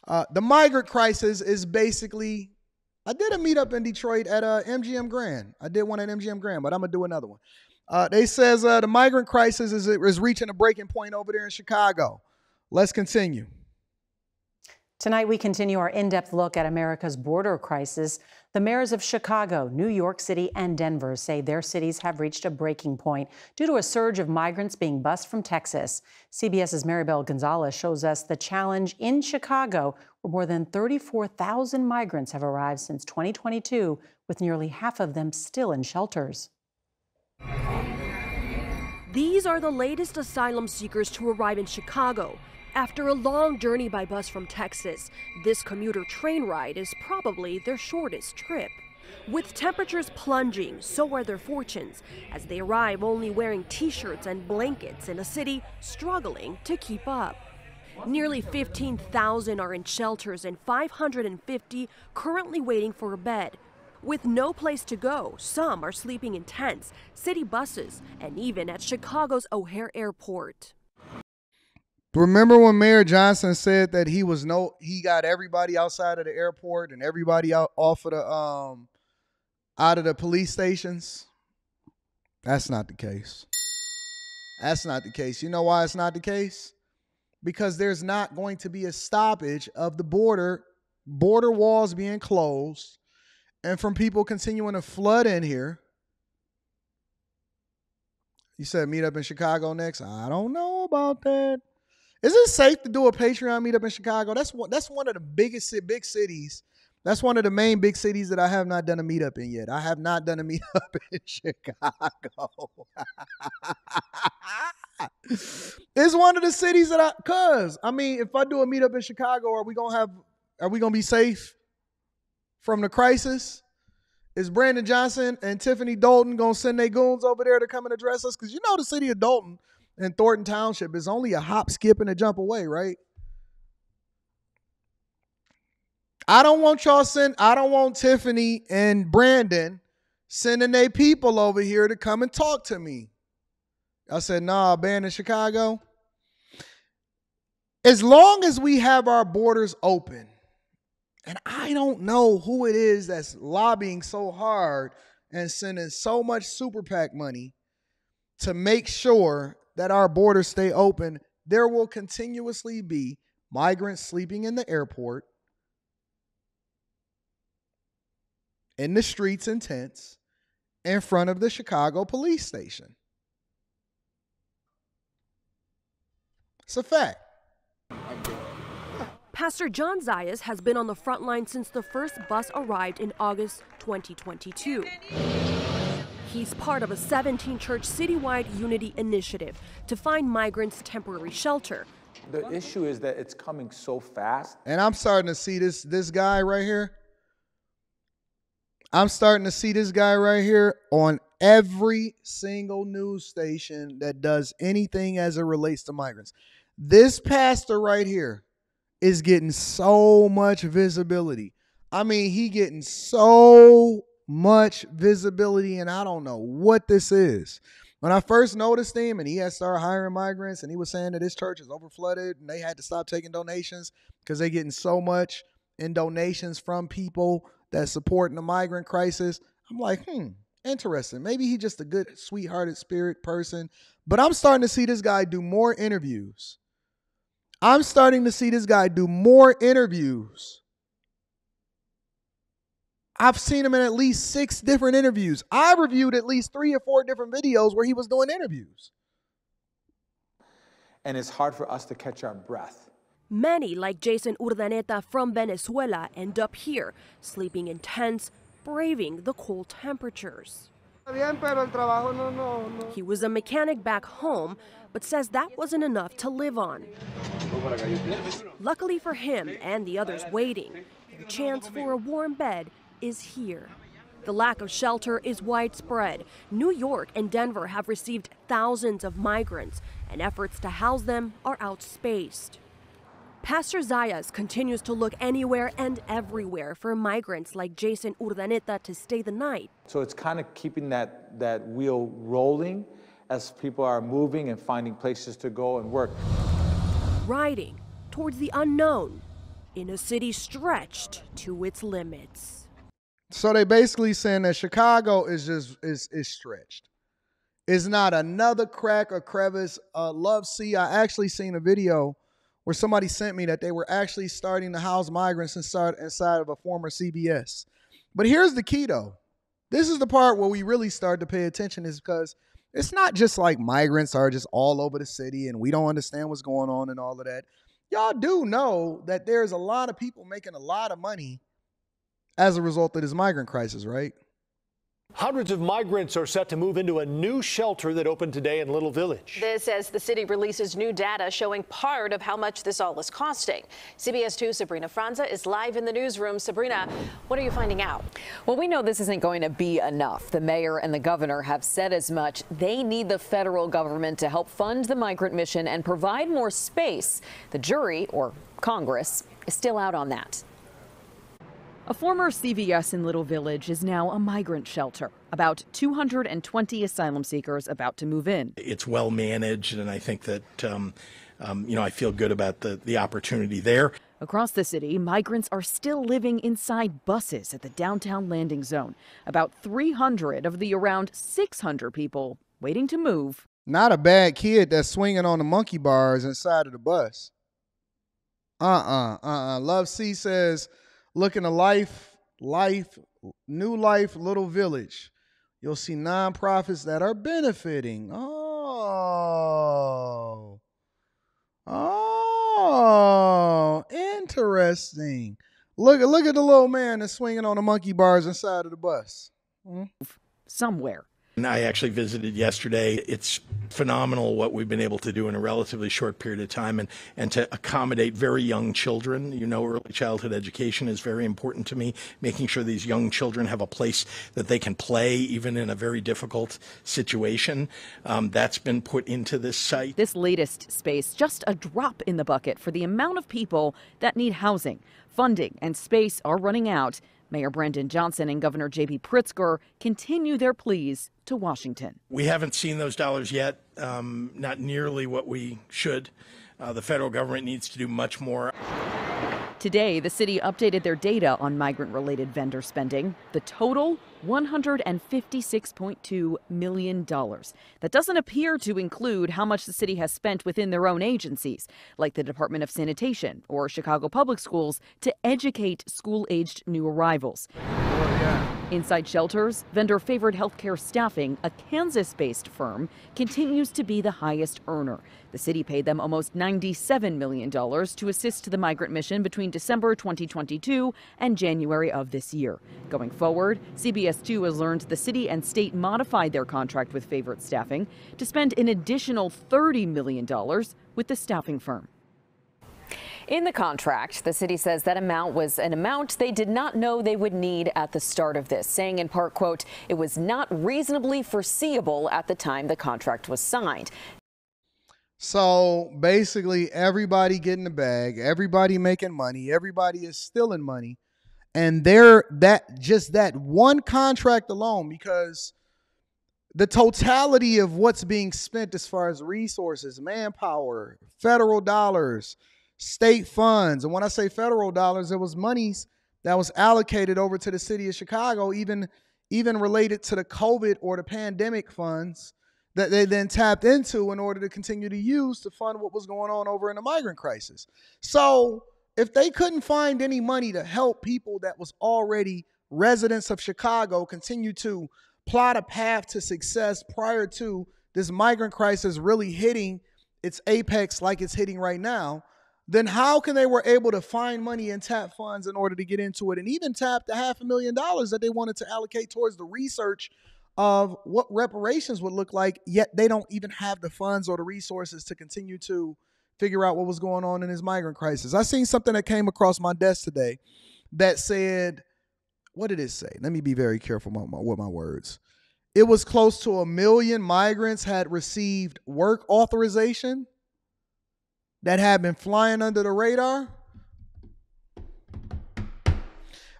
The migrant crisis is basically, I did a meetup in Detroit at MGM Grand. I did one at MGM Grand, but I'm going to do another one. They says the migrant crisis is reaching a breaking point over there in Chicago. Let's continue. Tonight, we continue our in-depth look at America's border crisis. The mayors of Chicago, New York City, and Denver say their cities have reached a breaking point due to a surge of migrants being bused from Texas. CBS's Maribel Gonzalez shows us the challenge in Chicago, where more than 34,000 migrants have arrived since 2022, with nearly half of them still in shelters. These are the latest asylum seekers to arrive in Chicago. After a long journey by bus from Texas, this commuter train ride is probably their shortest trip. With temperatures plunging, so are their fortunes, as they arrive only wearing t-shirts and blankets in a city struggling to keep up. Nearly 15,000 are in shelters and 550 currently waiting for a bed. With no place to go, some are sleeping in tents, city buses, and even at Chicago's O'Hare Airport. Remember when Mayor Johnson said that he got everybody outside of the airport and everybody out of the police stations? That's not the case. That's not the case. You know why it's not the case? Because there's not going to be a stoppage of the border walls being closed, and from people continuing to flood in here. You said meet up in Chicago next? I don't know about that. Is it safe to do a Patreon meetup in Chicago? That's one of the big cities. That's one of the main big cities that I have not done a meetup in yet. I have not done a meetup in Chicago. It's one of the cities that if I do a meetup in Chicago, are we gonna be safe from the crisis? Is Brandon Johnson and Tiffany Dalton gonna send their goons over there to come and address us? Because you know the city of Dalton and Thornton Township is only a hop, skip, and a jump away, right? I don't want Tiffany and Brandon sending their people over here to come and talk to me. I said, nah, abandon Chicago. As long as we have our borders open, and I don't know who it is that's lobbying so hard and sending so much super PAC money to make sure that our borders stay open, there will continuously be migrants sleeping in the airport, in the streets and tents, in front of the Chicago police station. It's a fact. Pastor John Zayas has been on the front line since the first bus arrived in August 2022. He's part of a 17-church citywide unity initiative to find migrants temporary shelter. The issue is that it's coming so fast. And I'm starting to see this guy right here. I'm starting to see this guy right here on every single news station that does anything as it relates to migrants. This pastor right here is getting so much visibility. I mean, he getting so much visibility, and I don't know what this is. When I first noticed him and he had started hiring migrants and he was saying that his church is overflooded and they had to stop taking donations because they're getting so much in donations from people that's supporting the migrant crisis, I'm like, interesting. Maybe he's just a good, sweethearted spirit person. But I'm starting to see this guy do more interviews. I've seen him in at least 6 different interviews. I reviewed at least 3 or 4 different videos where he was doing interviews. And it's hard for us to catch our breath. Many, like Jason Urdaneta from Venezuela, end up here, sleeping in tents, braving the cold temperatures. He was a mechanic back home, but says that wasn't enough to live on. Luckily for him and the others waiting, their chance for a warm bed is here. The lack of shelter is widespread. New York and Denver have received thousands of migrants, and efforts to house them are outspaced. Pastor Zayas continues to look anywhere and everywhere for migrants like Jason Urdaneta to stay the night. So it's kind of keeping that wheel rolling as people are moving and finding places to go and work. Riding towards the unknown in a city stretched to its limits. So they basically saying that Chicago is just is stretched. It's not another crack or crevice. Love C, I actually seen a video where somebody sent me that they were actually starting to house migrants inside of a former CBS. But here's the key though. This is the part where we really start to pay attention, is because it's not just like migrants are just all over the city and we don't understand what's going on and all of that. Y'all do know that there's a lot of people making a lot of money as a result of this migrant crisis, right? Hundreds of migrants are set to move into a new shelter that opened today in Little Village. This as the city releases new data showing part of how much this all is costing. CBS 2's Sabrina Franza is live in the newsroom. Sabrina, what are you finding out? Well, we know this isn't going to be enough. The mayor and the governor have said as much. They need the federal government to help fund the migrant mission and provide more space. The jury, or Congress, is still out on that. A former CVS in Little Village is now a migrant shelter. About 220 asylum seekers about to move in. It's well managed, and I think that, I feel good about the opportunity there. Across the city, migrants are still living inside buses at the downtown landing zone. About 300 of the around 600 people waiting to move. Not a bad kid that's swinging on the monkey bars inside of the bus. Love C says, looking to new life, Little Village. You'll see nonprofits that are benefiting. Oh, interesting. Look at the little man that's swinging on the monkey bars inside of the bus. Somewhere. And I actually visited yesterday. It's phenomenal what we've been able to do in a relatively short period of time, and to accommodate very young children. You know, early childhood education is very important to me, making sure these young children have a place that they can play even in a very difficult situation. That's been put into this site. This latest space, just a drop in the bucket for the amount of people that need housing. Funding and space are running out. Mayor Brandon Johnson and Governor J.B. Pritzker continue their pleas to Washington. We haven't seen those dollars yet, not nearly what we should. The federal government needs to do much more. Today, the city updated their data on migrant-related vendor spending. The total, $156.2 million. That doesn't appear to include how much the city has spent within their own agencies, like the Department of Sanitation or Chicago Public Schools, to educate school-aged new arrivals. Inside shelters, vendor-favored healthcare staffing, a Kansas-based firm, continues to be the highest earner. The city paid them almost $97 million to assist the migrant mission between December 2022 and January of this year. Going forward, CBS 2 has learned the city and state modified their contract with Favorite Staffing to spend an additional $30 million with the staffing firm. In the contract, the city says that amount was an amount they did not know they would need at the start of this, saying in part, quote, it was not reasonably foreseeable at the time the contract was signed. So basically everybody getting the bag, everybody making money, everybody is stealing money. And that one contract alone, because the totality of what's being spent as far as resources, manpower, federal dollars, state funds. And when I say federal dollars, it was monies that was allocated over to the city of Chicago, even related to the COVID or the pandemic funds that they then tapped into in order to continue to use to fund what was going on over in the migrant crisis. So if they couldn't find any money to help people that was already residents of Chicago continue to plot a path to success prior to this migrant crisis really hitting its apex like it's hitting right now, then how can they were able to find money and tap funds in order to get into it, and even tap the $500,000 that they wanted to allocate towards the research of what reparations would look like, yet they don't even have the funds or the resources to continue to figure out what was going on in this migrant crisis. I seen something that came across my desk today that said, what did it say? Let me be very careful with my words. It was close to 1 million migrants had received work authorization that had been flying under the radar.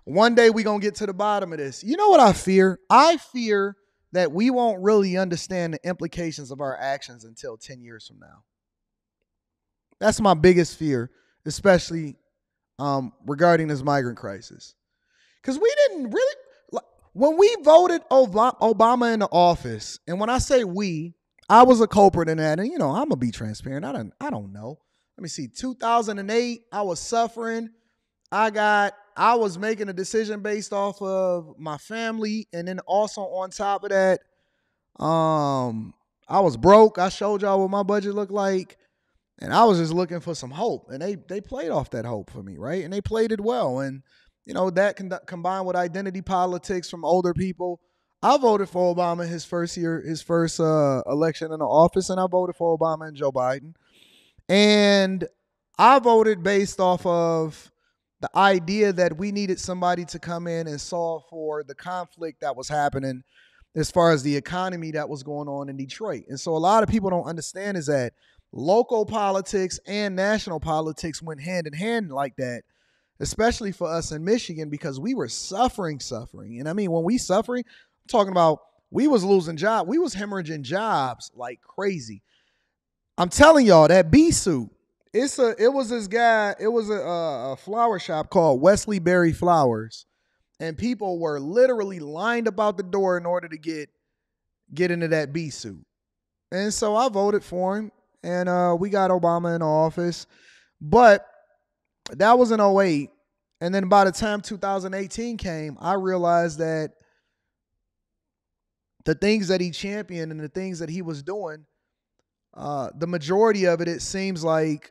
One day we're going to get to the bottom of this. You know what I fear? I fear that we won't really understand the implications of our actions until 10 years from now. That's my biggest fear, especially regarding this migrant crisis. Because we didn't really, when we voted Obama into office, and when I say we, I was a culprit in that. And, I'm going to be transparent. I don't know. Let me see. 2008, I was suffering. I was making a decision based off of my family. And then also on top of that, I was broke. I showed y'all what my budget looked like. And I was just looking for some hope. And they played off that hope for me, right? And they played it well. And, that combined with identity politics from older people. I voted for Obama his first election in the office, and I voted for Obama and Joe Biden. And I voted based off of the idea that we needed somebody to come in and solve for the conflict that was happening as far as the economy that was going on in Detroit. And so a lot of people don't understand is that local politics and national politics went hand in hand like that, especially for us in Michigan, because we were suffering. And I mean, when we suffering, I'm talking about we was losing jobs. We was hemorrhaging jobs like crazy. I'm telling y'all, that bee suit, it was this guy, it was a flower shop called Wesley Berry Flowers. And people were literally lined about the door in order to get into that bee suit. And so I voted for him, and we got Obama in office. But that was in 2008. And then by the time 2018 came, I realized that the things that he championed and the things that he was doing, the majority of it seems like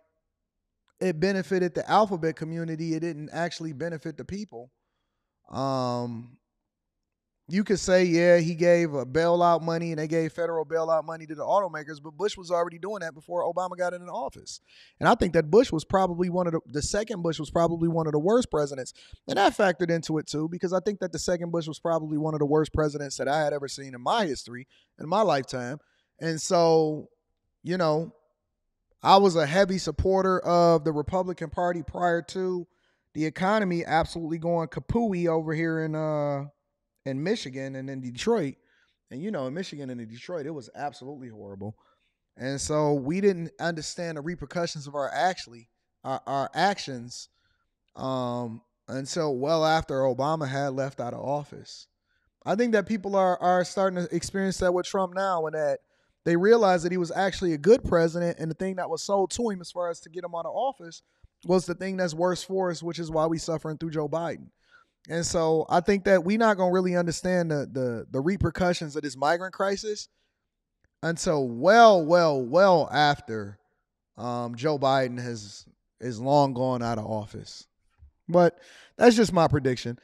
it benefited the alphabet community. It didn't actually benefit the people. You could say, yeah, he gave a bailout money and they gave federal bailout money to the automakers, but Bush was already doing that before Obama got into office. And I think that Bush was probably the second Bush was probably one of the worst presidents. And that factored into it too, because I think that the second Bush was probably one of the worst presidents that I had ever seen in my history, in my lifetime. And so, I was a heavy supporter of the Republican Party prior to the economy absolutely going kapooey over here in Michigan and in Detroit. And in Michigan and in Detroit, it was absolutely horrible. And so we didn't understand the repercussions of our actions until well after Obama had left out of office. I think that people are starting to experience that with Trump now, and that they realize that he was actually a good president, and the thing that was sold to him as far as to get him out of office was the thing that's worse for us, which is why we suffering through Joe Biden. And so I think that we're not going to really understand the repercussions of this migrant crisis until well after Joe Biden is long gone out of office. But that's just my prediction.